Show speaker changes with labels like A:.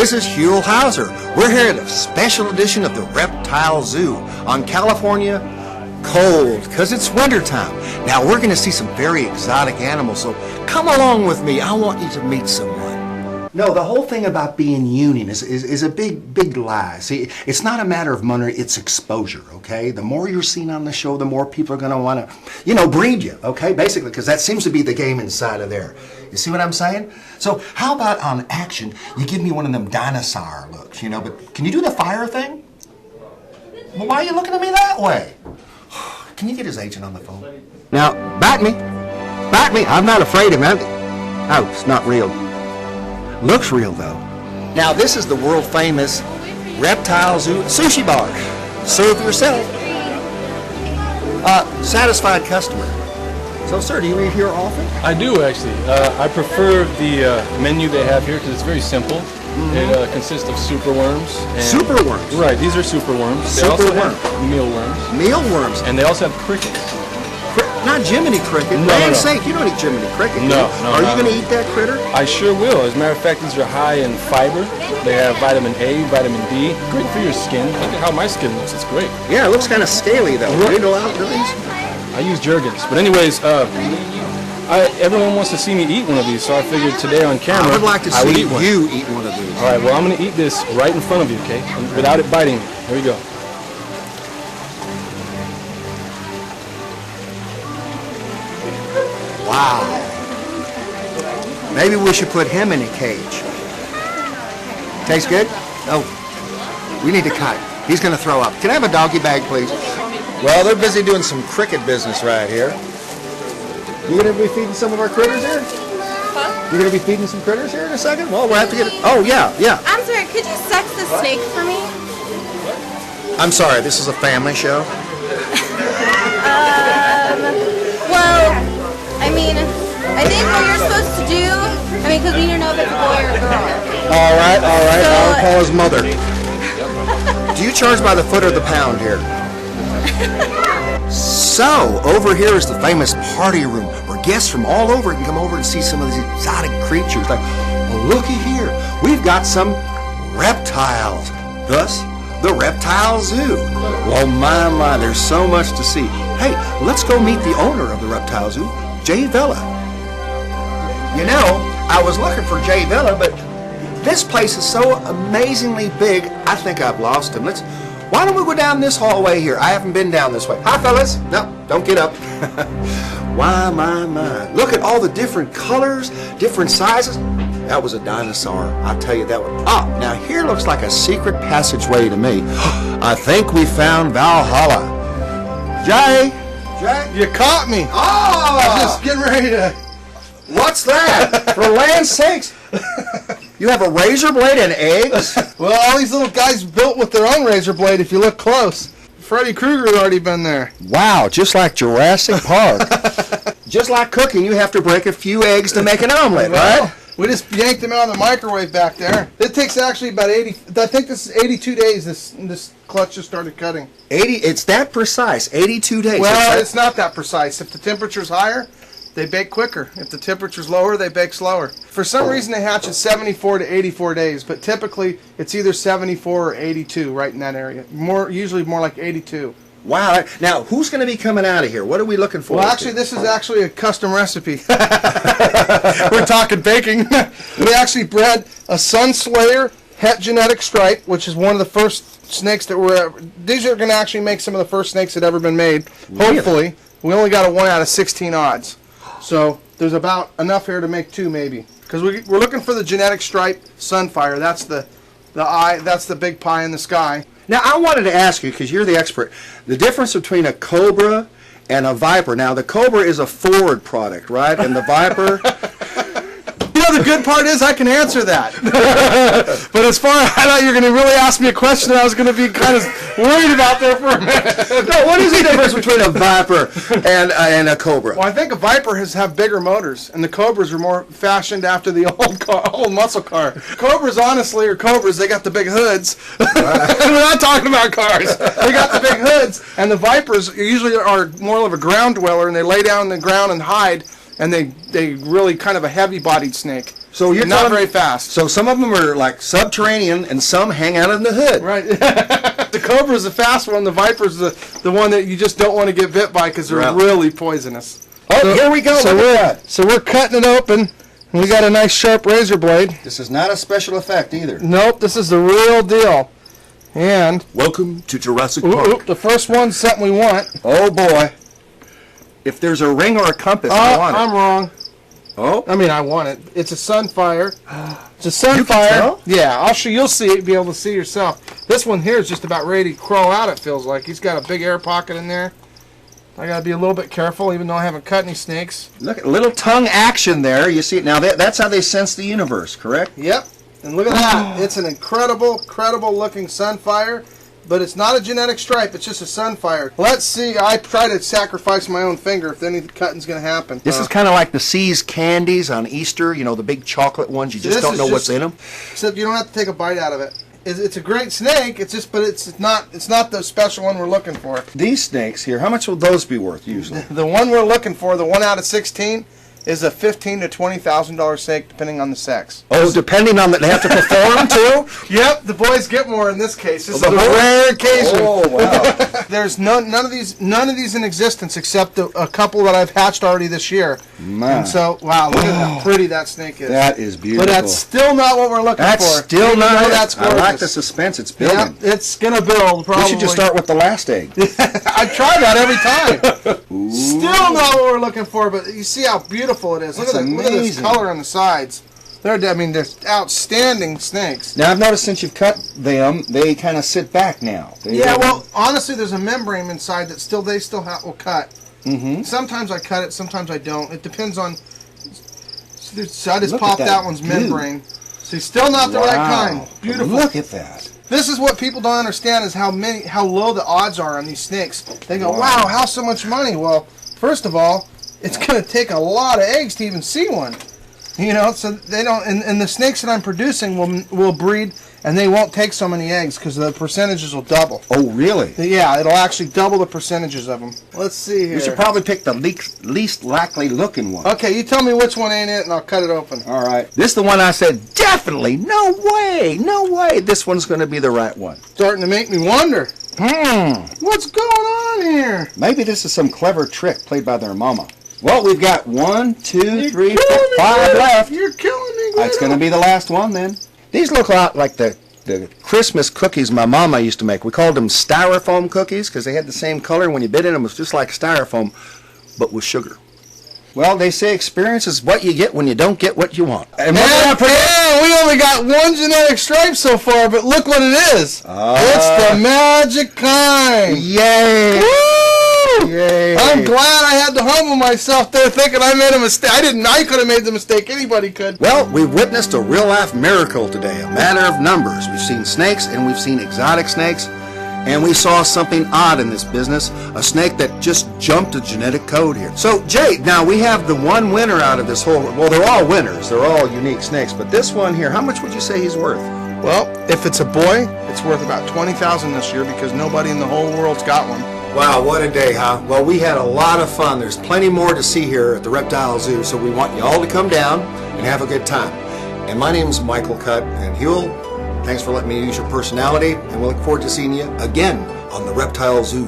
A: This is Huell Hauser. We're here at a special edition of the Reptile Zoo on California cold, because it's wintertime. Now, we're going to see some very exotic animals, so come along with me. I want you to meet someone. No, the whole thing about being union is a big lie. See, it's not a matter of money, it's exposure, okay? The more you're seen on the show, the more people are going to want to, breed you, okay? Basically, because that seems to be the game inside of there. You see what I'm saying? So how about on action, you give me one of them dinosaur looks, but can you do the fire thing? Well, why are you looking at me that way? Can you get his agent on the phone? Now, back me. Back me. I'm not afraid of him. Oh, it's not real. Looks real, though. Now, this is the world-famous Reptile Zoo sushi bar. Serve yourself. Satisfied customer. So, sir, do you eat here often?
B: I do, actually. I prefer the menu they have here because it's very simple. It consists of superworms.
A: Superworms?
B: Right, these are superworms. They also have mealworms.
A: Mealworms?
B: And they also have crickets.
A: Not Jiminy Cricket.
B: No,
A: Man's sake, you don't eat Jiminy Cricket.
B: No.
A: Are you going to eat that critter?
B: I sure will. As a matter of fact, these are high in fiber. They have vitamin A, vitamin D. Great for your skin. Look at how my skin looks. It's great.
A: Yeah, it looks kind of scaly, though.
B: Right.
A: You know how to do these?
B: I use Jergens. But anyways, everyone wants to see me eat one of these, so I figured today on camera
A: I would like to see
B: eat one.
A: you eat one of these.
B: All right, well, I'm going to eat this right in front of you, okay? Without it biting me. Here we go.
A: Wow. Maybe we should put him in a cage. Tastes good? Oh, we need to cut. He's going to throw up. Can I have a doggy bag, please? Well, they're busy doing some cricket business right here. You going to be feeding some of our critters here?
C: Huh?
A: You going to be feeding some critters here in a second? Well, we'll have to get it. Oh, yeah.
C: I'm sorry, could you sex the snake for me?
A: I'm sorry, this is a family show.
C: I think what you're supposed to do, because we need to know if it's a boy or a girl.
A: All right. I'll call his mother. Do you charge by the foot or the pound here? So, over here is the famous party room where guests from all over can come over and see some of these exotic creatures. Like, well, looky here. We've got some reptiles. Thus, the Reptile Zoo. Well, my, there's so much to see. Hey, let's go meet the owner of the Reptile Zoo, Jay Villa. I was looking for Jay Villa, but this place is so amazingly big, I think I've lost him. Why don't we go down this hallway here? I haven't been down this way. Hi, fellas. No, don't get up. Why, my. Look at all the different colors, different sizes. That was a dinosaur. I'll tell you that one. Now here looks like a secret passageway to me. I think we found Valhalla. Jay?
D: You caught me. I'm just getting ready to...
A: What's that? For land's sakes. You have a razor blade and eggs?
D: Well, all these little guys built with their own razor blade if you look close. Freddy Krueger's already been there.
A: Wow, just like Jurassic Park. Just like cooking, you have to break a few eggs to make an omelet, right?
D: We just yanked them out of the microwave back there. It takes actually about 80, I think this is 82 days this clutch just started cutting.
A: 80, it's that precise, 82 days.
D: Well, it's not that precise. If the temperature's higher, they bake quicker. If the temperature's lower, they bake slower. For some reason, they hatch at 74 to 84 days, but typically it's either 74 or 82 right in that area. Usually more like 82.
A: Wow. Now, who's going to be coming out of here? What are we looking for?
D: Well, actually, this is actually a custom recipe. We're talking baking. We actually bred a Sunslayer het genetic stripe, which is one of the first snakes that were... These are going to actually make some of the first snakes that ever been made.
A: Really?
D: Hopefully. We only got a 1 out of 16 odds. So there's about enough here to make 2 maybe. Because we're looking for the genetic stripe Sunfire. That's the eye. That's the big pie in the sky.
A: Now, I wanted to ask you, because you're the expert, the difference between a Cobra and a Viper. Now, the Cobra is a Ford product, right? And the Viper...
D: The good part is I can answer that. But as far as I thought you were going to really ask me a question I was going to be kind of worried about there for a minute.
A: No, what is the difference between a Viper and a Cobra?
D: Well, I think a Viper have bigger motors, and the Cobras are more fashioned after the old muscle car. Cobras, honestly, are Cobras. They got the big hoods. We're not talking about cars. They got the big hoods, and the Vipers usually are more of a ground dweller, and they lay down on the ground and hide. And they really kind of a heavy-bodied snake.
A: So you're
D: not
A: telling-
D: very fast.
A: So some of them are like subterranean, and some hang out in the hood.
D: Right. The Cobra is the fast one. The Viper is the one that you just don't want to get bit by because they're
A: Right.
D: really poisonous.
A: Oh, here we go.
D: So
A: Look at that.
D: we're cutting it open. And we got a nice sharp razor blade.
A: This is not a special effect either.
D: Nope, this is the real deal. And
A: Welcome to Jurassic Park.
D: the first one's something we want.
A: Oh boy. If there's a ring or a compass, I want it.
D: I'm wrong.
A: Oh,
D: I mean, I want it. It's a Sunfire. It's a
A: You can
D: Sunfire.
A: tell?
D: Yeah, I'll show. You'll see it. Be able to see yourself. This one here is just about ready to crawl out. It feels like he's got a big air pocket in there. I gotta be a little bit careful, even though I haven't cut any snakes.
A: look at little tongue action there. You see it now. That's how they sense the universe, correct?
D: Yep. And look at that. It's an incredible looking Sunfire. But it's not a genetic stripe. It's just a Sunfire. Let's see. I try to sacrifice my own finger if any cutting's going to happen.
A: This is kind of like the See's candies on Easter. You know, the big chocolate ones. You just don't know what's in them.
D: Except you don't have to take a bite out of it. It's a great snake. It's just, but it's not the special one we're looking for.
A: These snakes here, how much will those be worth usually?
D: The one we're looking for, the 1 out of 16, is a $15,000 to $20,000 snake, depending on the sex.
A: Oh, depending on that, they have to perform too.
D: Yep, the boys get more in this case. This is
A: the
D: a
A: whole-
D: rare occasion.
A: Oh wow!
D: There's none of these in existence except a couple that I've hatched already this year.
A: Man.
D: And so, wow, look at how pretty that snake is.
A: That is beautiful.
D: But that's still not what we're looking
A: That's
D: for.
A: still
D: Even
A: not.
D: though
A: It.
D: That's
A: I like
D: gorgeous.
A: the suspense. It's
D: Yeah,
A: building.
D: it's gonna build. Probably.
A: We should just start with the last egg.
D: I try that every time. Still not what we're looking for, but you see how beautiful it is. Look
A: That's
D: at this
A: amazing.
D: color on the sides. They're outstanding snakes.
A: Now I've noticed since you've cut them, they kind of sit back now.
D: Yeah, well, honestly, there's a membrane inside that they still will cut.
A: Mm-hmm.
D: Sometimes I cut it, sometimes I don't. It depends on. So I just
A: Look
D: popped
A: at
D: that
A: that
D: one's
A: goo.
D: membrane. See, still not the right kind. Beautiful.
A: Look at that.
D: This is what people don't understand is how low the odds are on these snakes. They go, wow, how so much money? Well, first of all, it's going to take a lot of eggs to even see one. You know, so they don't, and the snakes that I'm producing will breed, and they won't take so many eggs because the percentages will double.
A: Oh, really?
D: Yeah, it'll actually double the percentages of them. Let's see here.
A: You should probably pick the least likely looking one.
D: Okay, you tell me which one ain't it, and I'll cut it open.
A: All right. This is the one I said, definitely, no way, this one's going to be the right one.
D: Starting to make me wonder. What's going on here?
A: Maybe this is some clever trick played by their mama. Well, we've got 1, 2, 3, 4, 5 left.
D: You're killing me, Guido.
A: That's going to be the last one then. These look a lot like the Christmas cookies my mama used to make. We called them styrofoam cookies because they had the same color. When you bit in them, it was just like styrofoam, but with sugar. Well, they say experience is what you get when you don't get what you want. And
D: we only got one genetic stripe so far, but look what it is. It's the magic kind.
A: Yay!
D: Woo!
A: Yay!
D: I'm glad I had to humble myself there thinking I made a mistake. I could have made the mistake. Anybody could.
A: Well, we've witnessed a real-life miracle today, a matter of numbers. We've seen snakes, and we've seen exotic snakes, and we saw something odd in this business, a snake that just jumped a genetic code here. So, Jay, now we have the one winner out of this whole, well, they're all winners. They're all unique snakes, but this one here, how much would you say he's worth?
D: Well, if it's a boy, it's worth about $20,000 this year because nobody in the whole world's got one.
A: Wow, what a day, huh? Well, we had a lot of fun. There's plenty more to see here at the Reptile Zoo, so we want you all to come down and have a good time. And my name's Michael Cutt, and Huel, thanks for letting me use your personality, and we look forward to seeing you again on the Reptile Zoo.